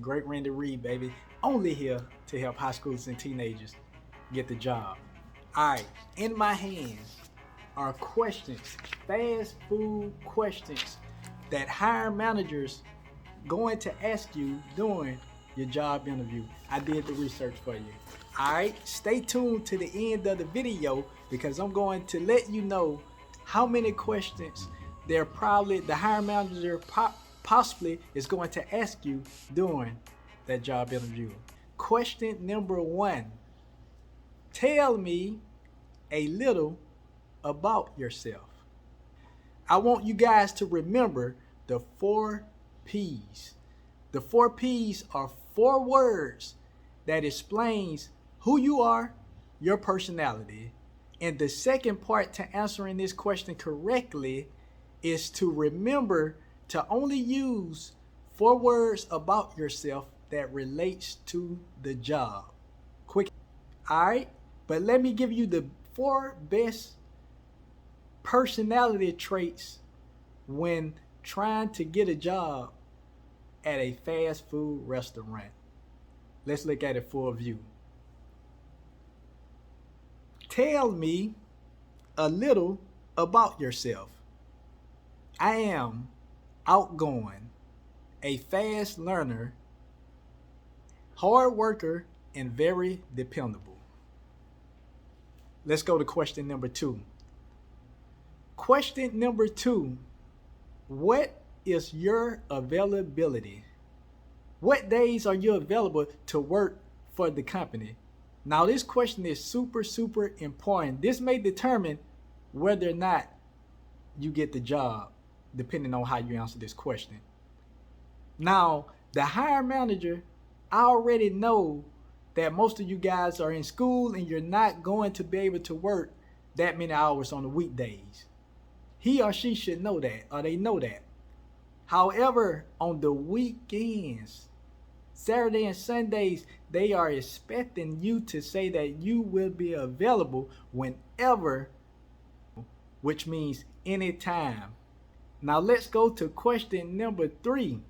Great Randy Reed, baby. Only here to help high schoolers and teenagers get the job. All right, in my hands are questions, fast food questions that hiring managers going to ask you during your job interview. I did the research for you. All right, stay tuned to the end of the video because I'm going to let you know how many questions the hiring manager possibly is going to ask you during that job interview. Question number 1. Tell me a little about yourself. I want you guys to remember the 4 P's. The 4 P's are 4 words that explains who you are, your personality. And the second part to answering this question correctly is to remember to only use 4 words about yourself that relates to the job. Quick. All right, but let me give you the 4 best personality traits when trying to get a job at a fast food restaurant. Let's look at it full view. Tell me a little about yourself. I am outgoing, a fast learner, hard worker, and very dependable. Let's go to question number 2. Question number 2, what is your availability? What days are you available to work for the company? Now this question is super important. This may determine whether or not you get the job, depending on how you answer this question. Now, the hiring manager, I already know that most of you guys are in school and you're not going to be able to work that many hours on the weekdays. He or she should know that, or they know that. However, on the weekends, Saturday and Sundays, they are expecting you to say that you will be available whenever, which means anytime. Now let's go to question number 3.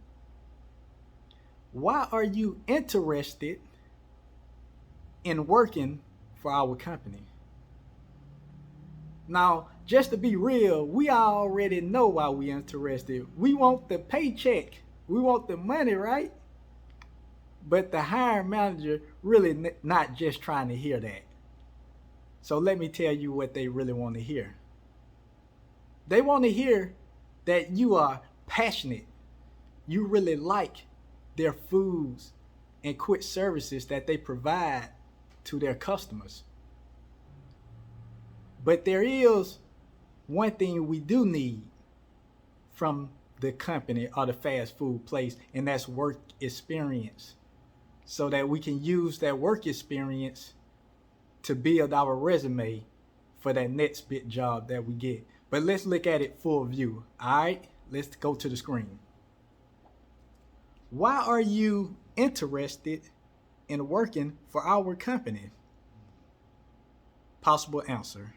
Why are you interested in working for our company? Now, just to be real, we already know why we're interested. We want the paycheck. We want the money, right? But the hiring manager really not just trying to hear that. So let me tell you what they really want to hear. They want to hear that you are passionate. You really like their foods and quick services that they provide to their customers. But there is one thing we do need from the company or the fast food place, and that's work experience, so that we can use that work experience to build our resume for that next bit job that we get. But let's look at it full view. All right, let's go to the screen. Why are you interested in working for our company? Possible answer.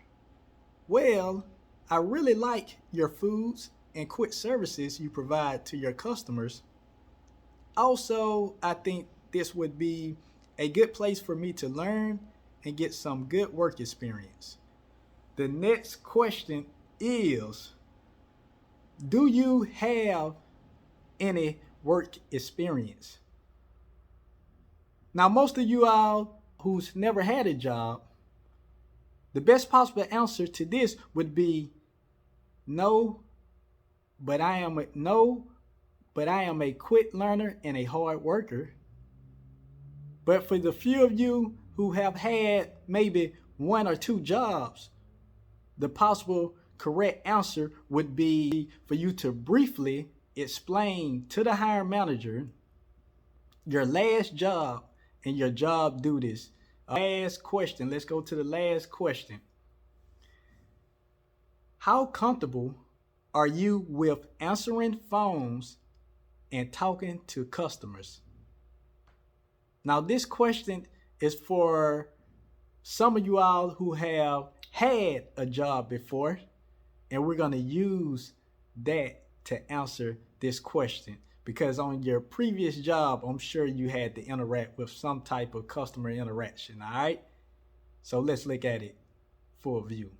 Well, I really like your foods and quick services you provide to your customers. Also, I think this would be a good place for me to learn and get some good work experience. The next question is, do you have any work experience? Now, most of you all who's never had a job, the best possible answer to this would be no, but I am a quick learner and a hard worker. But for the few of you who have had maybe 1 or 2 jobs, the possible correct answer would be for you to briefly explain to the hiring manager your last job and your job duties. Last question. Let's go to the last question. How comfortable are you with answering phones and talking to customers? Now, this question is for some of you all who have had a job before, and we're going to use that to answer this question because on your previous job, I'm sure you had to interact with some type of customer interaction, all right? So let's look at it full view.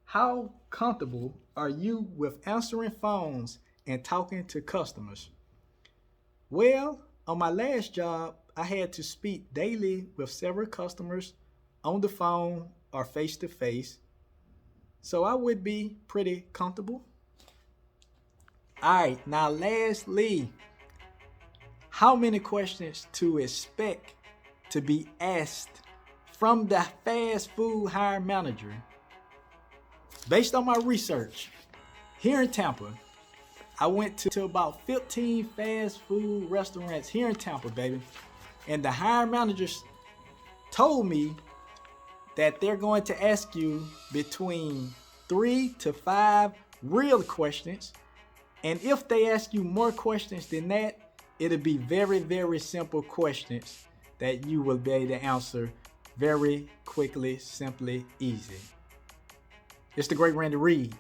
How comfortable are you with answering phones and talking to customers? Well, on my last job, I had to speak daily with several customers on the phone or face to face, so I would be pretty comfortable. All right, now lastly, how many questions to expect to be asked from the fast food hiring manager? Based on my research, here in Tampa, I went to about 15 fast food restaurants here in Tampa, baby. And the hiring managers told me that they're going to ask you between 3 to 5 real questions. And if they ask you more questions than that, it'll be very, very simple questions that you will be able to answer very quickly, simply, easy. It's the great Randy Reed.